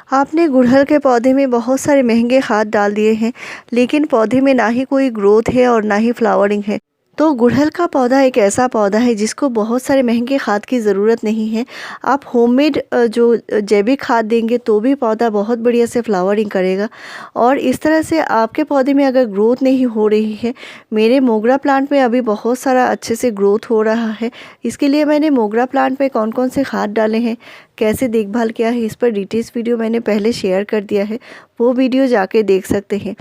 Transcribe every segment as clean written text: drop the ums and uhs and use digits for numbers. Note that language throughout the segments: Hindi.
आपने गुड़हल के पौधे में बहुत सारे महंगे खाद डाल दिए हैं, लेकिन पौधे में ना ही कोई ग्रोथ है और ना ही फ्लावरिंग है। तो गुड़हल का पौधा एक ऐसा पौधा है जिसको बहुत सारे महंगे खाद की ज़रूरत नहीं है। आप होममेड जो जैविक खाद देंगे तो भी पौधा बहुत बढ़िया से फ्लावरिंग करेगा। और इस तरह से आपके पौधे में अगर ग्रोथ नहीं हो रही है, मेरे मोगरा प्लांट में अभी बहुत सारा अच्छे से ग्रोथ हो रहा है। इसके लिए मैंने मोगरा प्लांट में कौन कौन से खाद डाले हैं, कैसे देखभाल किया है, इस पर डिटेल्स वीडियो मैंने पहले शेयर कर दिया है, वो वीडियो जाके देख सकते हैं।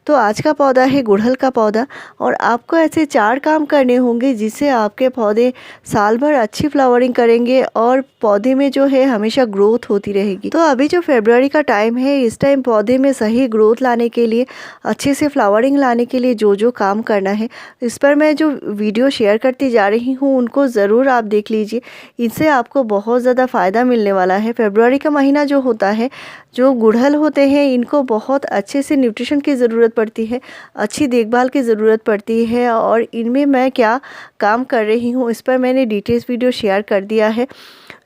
तो आज का पौधा है गुड़हल का पौधा, और आपको ऐसे 4 काम करने होंगे जिससे आपके पौधे साल भर अच्छी फ्लावरिंग करेंगे और पौधे में जो है हमेशा ग्रोथ होती रहेगी। तो अभी जो फरवरी का टाइम है, इस टाइम पौधे में सही ग्रोथ लाने के लिए, अच्छे से फ्लावरिंग लाने के लिए जो जो काम करना है, इस पर मैं जो वीडियो शेयर करती जा रही हूँ उनको ज़रूर आप देख लीजिए। इससे आपको बहुत ज़्यादा फ़ायदा मिलने वाला है। फरवरी का महीना जो होता है, जो गुड़हल होते हैं इनको बहुत अच्छे से न्यूट्रिशन की ज़रूरत पड़ती है, अच्छी देखभाल की ज़रूरत पड़ती है। और इनमें मैं क्या काम कर रही हूँ इस पर मैंने डिटेल्स वीडियो शेयर कर दिया है।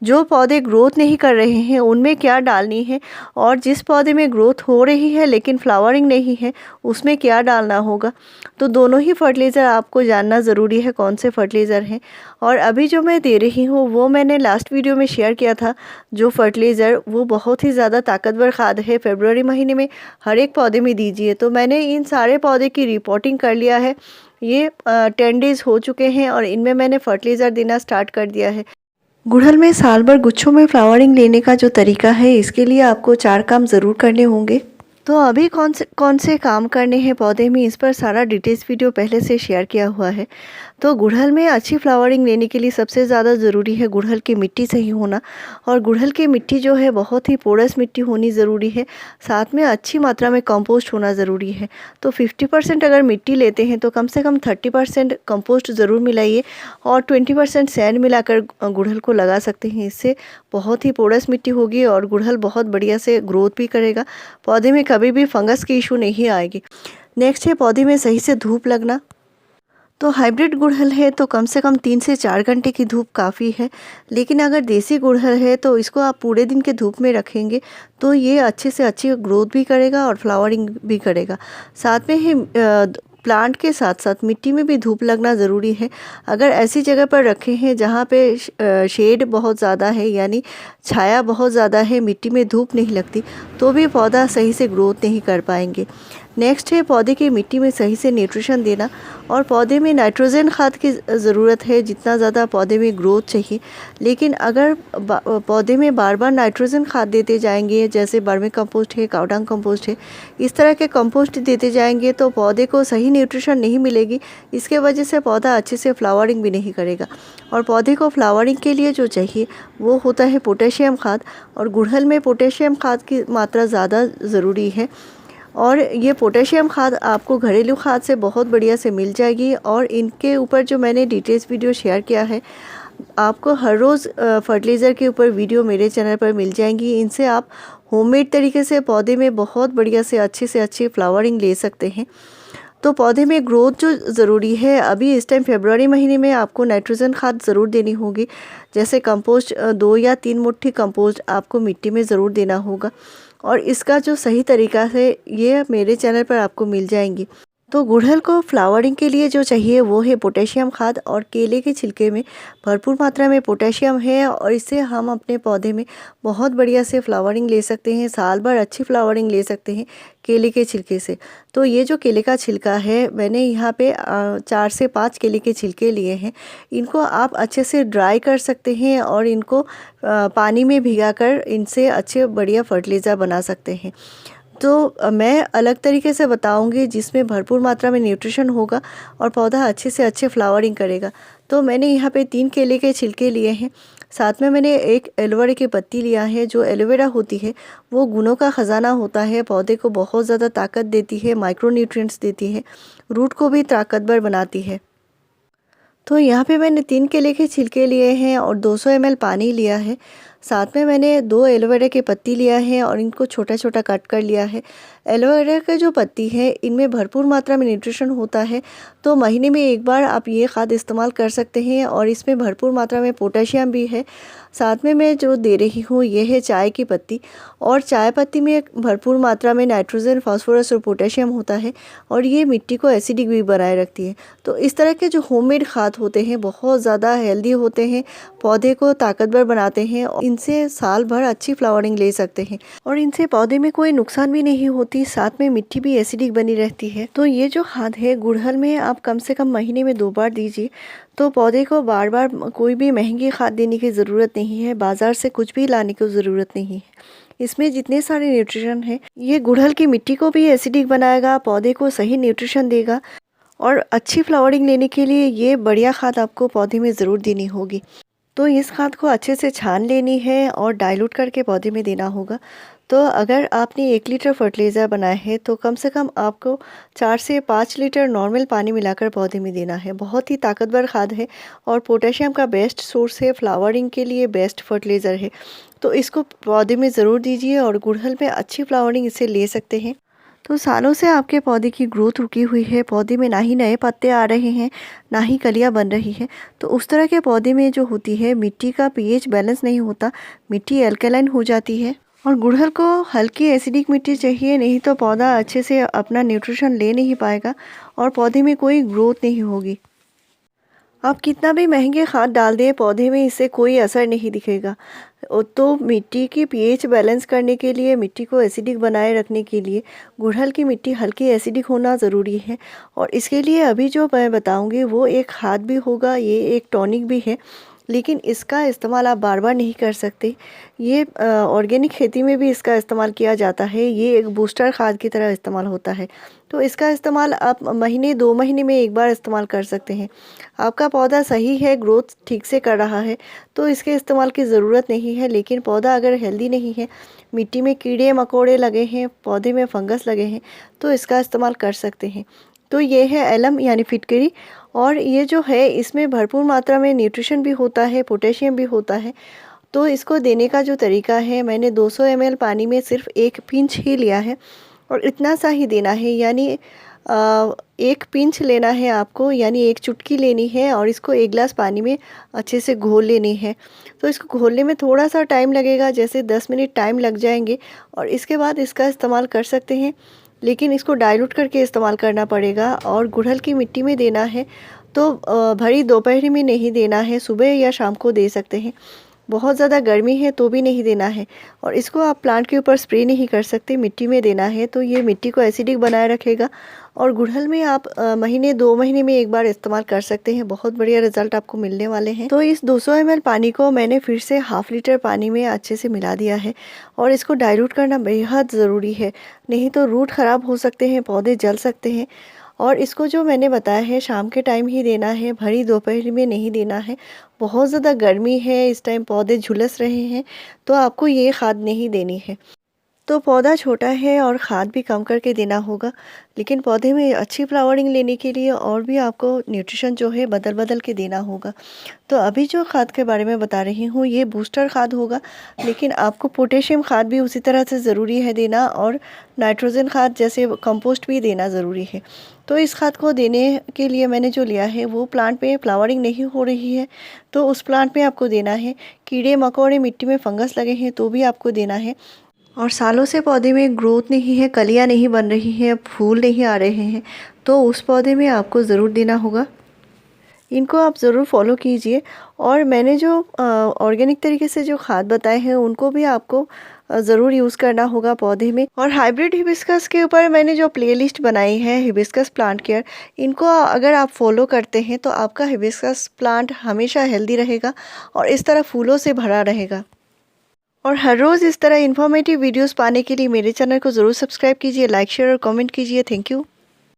जो पौधे ग्रोथ नहीं कर रहे हैं उनमें क्या डालनी है, और जिस पौधे में ग्रोथ हो रही है लेकिन फ्लावरिंग नहीं है उसमें क्या डालना होगा। तो दोनों ही फर्टिलाइज़र आपको जानना ज़रूरी है कौन से फर्टिलाइज़र हैं। और अभी जो मैं दे रही हूँ वो मैंने लास्ट वीडियो में शेयर किया था। जो फर्टिलाइज़र वो बहुत ही ज़्यादा ताकतवर खाद है, फरवरी महीने में हर एक पौधे में दीजिए। तो मैंने इन सारे पौधे की रिपोर्टिंग कर लिया है। ये 10 डेज़ हो चुके हैं और इनमें मैंने फर्टिलाइज़र देना स्टार्ट कर दिया है। गुड़हल में साल भर गुच्छों में फ्लावरिंग लेने का जो तरीका है, इसके लिए आपको 4 काम ज़रूर करने होंगे। तो अभी कौन से काम करने हैं पौधे में, इस पर सारा डिटेल्स वीडियो पहले से शेयर किया हुआ है। तो गुड़हल में अच्छी फ्लावरिंग लेने के लिए सबसे ज़्यादा ज़रूरी है गुड़हल की मिट्टी सही होना। और गुड़हल की मिट्टी जो है बहुत ही पोरस मिट्टी होनी ज़रूरी है। साथ में अच्छी मात्रा में कंपोस्ट होना ज़रूरी है। तो 50% अगर मिट्टी लेते हैं तो कम से कम 30% कंपोस्ट ज़रूर मिलाइए, और 20% सैंड मिलाकर गुड़हल को लगा सकते हैं। इससे बहुत ही पोरस मिट्टी होगी और गुड़हल बहुत बढ़िया से ग्रोथ भी करेगा। पौधे में कभी भी फंगस की इशू नहीं आएगी। नेक्स्ट है पौधे में सही से धूप लगना। तो हाइब्रिड गुड़हल है तो कम से कम 3 से 4 घंटे की धूप काफ़ी है। लेकिन अगर देसी गुड़हल है तो इसको आप पूरे दिन के धूप में रखेंगे तो ये अच्छे से अच्छी ग्रोथ भी करेगा और फ्लावरिंग भी करेगा। साथ में ही प्लांट के साथ साथ मिट्टी में भी धूप लगना ज़रूरी है। अगर ऐसी जगह पर रखे हैं जहाँ पे शेड बहुत ज़्यादा है, यानी छाया बहुत ज़्यादा है, मिट्टी में धूप नहीं लगती, तो भी पौधा सही से ग्रोथ नहीं कर पाएंगे। नेक्स्ट है पौधे की मिट्टी में सही से न्यूट्रिशन देना। और पौधे में नाइट्रोजन खाद की ज़रूरत है जितना ज़्यादा पौधे में ग्रोथ चाहिए। लेकिन अगर पौधे में बार बार नाइट्रोजन खाद देते जाएंगे, जैसे वर्मी कंपोस्ट है, कावडंग कंपोस्ट है, इस तरह के कंपोस्ट देते जाएंगे तो पौधे को सही न्यूट्रिशन नहीं मिलेगी। इसके वजह से पौधा अच्छे से फ्लावरिंग भी नहीं करेगा। और पौधे को फ्लावरिंग के लिए जो चाहिए वो होता है पोटेशियम खाद। और गुड़हल में पोटेशियम खाद की मात्रा ज़्यादा ज़रूरी है। और ये पोटेशियम खाद आपको घरेलू खाद से बहुत बढ़िया से मिल जाएगी। और इनके ऊपर जो मैंने डिटेल्स वीडियो शेयर किया है, आपको हर रोज़ फर्टिलाइज़र के ऊपर वीडियो मेरे चैनल पर मिल जाएंगी। इनसे आप होममेड तरीके से पौधे में बहुत बढ़िया से अच्छी फ्लावरिंग ले सकते हैं। तो पौधे में ग्रोथ जो ज़रूरी है, अभी इस टाइम फरवरी महीने में आपको नाइट्रोजन खाद ज़रूर देनी होगी। जैसे कंपोस्ट 2 या 3 मुट्ठी कंपोस्ट आपको मिट्टी में ज़रूर देना होगा। और इसका जो सही तरीका है ये मेरे चैनल पर आपको मिल जाएंगी। तो गुड़हल को फ्लावरिंग के लिए जो चाहिए वो है पोटेशियम खाद। और केले के छिलके में भरपूर मात्रा में पोटेशियम है और इससे हम अपने पौधे में बहुत बढ़िया से फ्लावरिंग ले सकते हैं, साल भर अच्छी फ्लावरिंग ले सकते हैं केले के छिलके से। तो ये जो केले का छिलका है, मैंने यहाँ पे 4 से 5 केले के छिलके लिए हैं। इनको आप अच्छे से ड्राई कर सकते हैं और इनको पानी में भिगाकर इनसे अच्छे बढ़िया फर्टिलाइज़र बना सकते हैं। तो मैं अलग तरीके से बताऊंगी जिसमें भरपूर मात्रा में न्यूट्रिशन होगा और पौधा अच्छे से अच्छे फ्लावरिंग करेगा। तो मैंने यहाँ पे 3 केले के छिलके लिए हैं। साथ में मैंने एक एलोवेरा की पत्ती लिया है। जो एलोवेरा होती है वो गुणों का ख़जाना होता है, पौधे को बहुत ज़्यादा ताकत देती है, माइक्रो न्यूट्रिएंट्स देती है, रूट को भी ताकतवर बनाती है। तो यहाँ पे मैंने 3 केले के छिलके लिए हैं और 200 ml पानी लिया है। साथ में मैंने 2 एलोवेरा की पत्ती लिया है और इनको छोटा छोटा कट कर लिया है। एलोवेरा का जो पत्ती है इनमें भरपूर मात्रा में न्यूट्रिशन होता है, तो महीने में एक बार आप ये खाद इस्तेमाल कर सकते हैं। और इसमें भरपूर मात्रा में पोटेशियम भी है। साथ में मैं जो दे रही हूँ ये है चाय की पत्ती, और चाय पत्ती में भरपूर मात्रा में नाइट्रोजन, फास्फोरस और पोटेशियम होता है और ये मिट्टी को एसिडिक भी बनाए रखती है। तो इस तरह के जो होममेड खाद होते हैं बहुत ज़्यादा हेल्दी होते हैं, पौधे को ताकतवर बनाते हैं और इनसे साल भर अच्छी फ्लावरिंग ले सकते हैं और इनसे पौधे में कोई नुकसान भी नहीं होती, साथ में मिट्टी भी एसिडिक बनी रहती है। तो ये जो खाद है गुड़हल में आप कम से कम महीने में 2 बार दीजिए। तो पौधे को बार बार कोई भी महंगी खाद देने की ज़रूरत नहीं है, बाज़ार से कुछ भी लाने की ज़रूरत नहीं है। इसमें जितने सारे न्यूट्रिशन हैं ये गुड़हल की मिट्टी को भी एसिडिक बनाएगा, पौधे को सही न्यूट्रिशन देगा और अच्छी फ्लावरिंग लेने के लिए ये बढ़िया खाद आपको पौधे में ज़रूर देनी होगी। तो इस खाद को अच्छे से छान लेनी है और डाइल्यूट करके पौधे में देना होगा। तो अगर आपने 1 लीटर फर्टिलाइज़र बनाया है तो कम से कम आपको 4 से 5 लीटर नॉर्मल पानी मिलाकर पौधे में देना है। बहुत ही ताकतवर खाद है और पोटेशियम का बेस्ट सोर्स है, फ्लावरिंग के लिए बेस्ट फर्टिलाइज़र है। तो इसको पौधे में ज़रूर दीजिए और गुड़हल में अच्छी फ्लावरिंग इसे ले सकते हैं। तो सालों से आपके पौधे की ग्रोथ रुकी हुई है, पौधे में ना ही नए पत्ते आ रहे हैं, ना ही कलियां बन रही है। तो उस तरह के पौधे में जो होती है मिट्टी का पीएच बैलेंस नहीं होता, मिट्टी अल्कलाइन हो जाती है और गुड़हल को हल्की एसिडिक मिट्टी चाहिए, नहीं तो पौधा अच्छे से अपना न्यूट्रिशन ले नहीं पाएगा और पौधे में कोई ग्रोथ नहीं होगी। आप कितना भी महंगे खाद डाल दें पौधे में इससे कोई असर नहीं दिखेगा। तो मिट्टी की पीएच बैलेंस करने के लिए, मिट्टी को एसिडिक बनाए रखने के लिए गुड़हल की मिट्टी हल्की एसिडिक होना ज़रूरी है और इसके लिए अभी जो मैं बताऊंगी वो एक खाद भी होगा, ये एक टॉनिक भी है, लेकिन इसका इस्तेमाल आप बार बार नहीं कर सकते। ये ऑर्गेनिक खेती में भी इसका इस्तेमाल किया जाता है, ये एक बूस्टर खाद की तरह इस्तेमाल होता है। तो इसका इस्तेमाल आप महीने 2 महीने में एक बार इस्तेमाल कर सकते हैं। आपका पौधा सही है, ग्रोथ ठीक से कर रहा है तो इसके इस्तेमाल की ज़रूरत नहीं है, लेकिन पौधा अगर हेल्दी नहीं है, मिट्टी में कीड़े मकोड़े लगे हैं, पौधे में फंगस लगे हैं, तो इसका इस्तेमाल कर सकते हैं। तो ये है एलम यानी फिटकरी और ये जो है इसमें भरपूर मात्रा में न्यूट्रिशन भी होता है, पोटेशियम भी होता है। तो इसको देने का जो तरीका है, मैंने 200 ml पानी में सिर्फ 1 पिंच ही लिया है और इतना सा ही देना है, यानी 1 पिंच लेना है आपको, यानी 1 चुटकी लेनी है और इसको 1 गिलास पानी में अच्छे से घोल लेनी है। तो इसको घोलने में थोड़ा सा टाइम लगेगा, जैसे 10 मिनट टाइम लग जाएंगे और इसके बाद इसका इस्तेमाल कर सकते हैं, लेकिन इसको डाइल्यूट करके इस्तेमाल करना पड़ेगा और गुड़हल की मिट्टी में देना है। तो भरी दोपहर में नहीं देना है, सुबह या शाम को दे सकते हैं। बहुत ज़्यादा गर्मी है तो भी नहीं देना है और इसको आप प्लांट के ऊपर स्प्रे नहीं कर सकते, मिट्टी में देना है। तो ये मिट्टी को एसिडिक बनाए रखेगा और गुड़हल में आप महीने 2 महीने में एक बार इस्तेमाल कर सकते हैं, बहुत बढ़िया रिजल्ट आपको मिलने वाले हैं। तो इस 200 ml पानी को मैंने फिर से ½ लीटर पानी में अच्छे से मिला दिया है और इसको डाइल्यूट करना बेहद ज़रूरी है, नहीं तो रूट ख़राब हो सकते हैं, पौधे जल सकते हैं। और इसको जो मैंने बताया है शाम के टाइम ही देना है, भरी दोपहर में नहीं देना है। बहुत ज़्यादा गर्मी है, इस टाइम पौधे झुलस रहे हैं, तो आपको ये खाद नहीं देनी है। तो पौधा छोटा है और खाद भी कम करके देना होगा, लेकिन पौधे में अच्छी फ्लावरिंग लेने के लिए और भी आपको न्यूट्रिशन जो है बदल बदल के देना होगा। तो अभी जो खाद के बारे में बता रही हूँ ये बूस्टर खाद होगा, लेकिन आपको पोटेशियम खाद भी उसी तरह से ज़रूरी है देना और नाइट्रोजन खाद जैसे कंपोस्ट भी देना ज़रूरी है। तो इस खाद को देने के लिए मैंने जो लिया है वो प्लांट में फ्लावरिंग नहीं हो रही है तो उस प्लांट में आपको देना है। कीड़े मकोड़े, मिट्टी में फंगस लगे हैं तो भी आपको देना है और सालों से पौधे में ग्रोथ नहीं है, कलियां नहीं बन रही हैं, फूल नहीं आ रहे हैं, तो उस पौधे में आपको ज़रूर देना होगा। इनको आप ज़रूर फॉलो कीजिए और मैंने जो ऑर्गेनिक तरीके से जो खाद बताए हैं उनको भी आपको ज़रूर यूज़ करना होगा पौधे में। और हाइब्रिड हिबिस्कस के ऊपर मैंने जो प्लेलिस्ट बनाई है हिबिस्कस प्लांट केयर, इनको अगर आप फॉलो करते हैं तो आपका हिबिस्कस प्लांट हमेशा हेल्दी रहेगा और इस तरह फूलों से भरा रहेगा। और हर रोज़ इस तरह इन्फॉर्मेटिव वीडियोस पाने के लिए मेरे चैनल को ज़रूर सब्सक्राइब कीजिए, लाइक शेयर और कमेंट कीजिए। Thank you.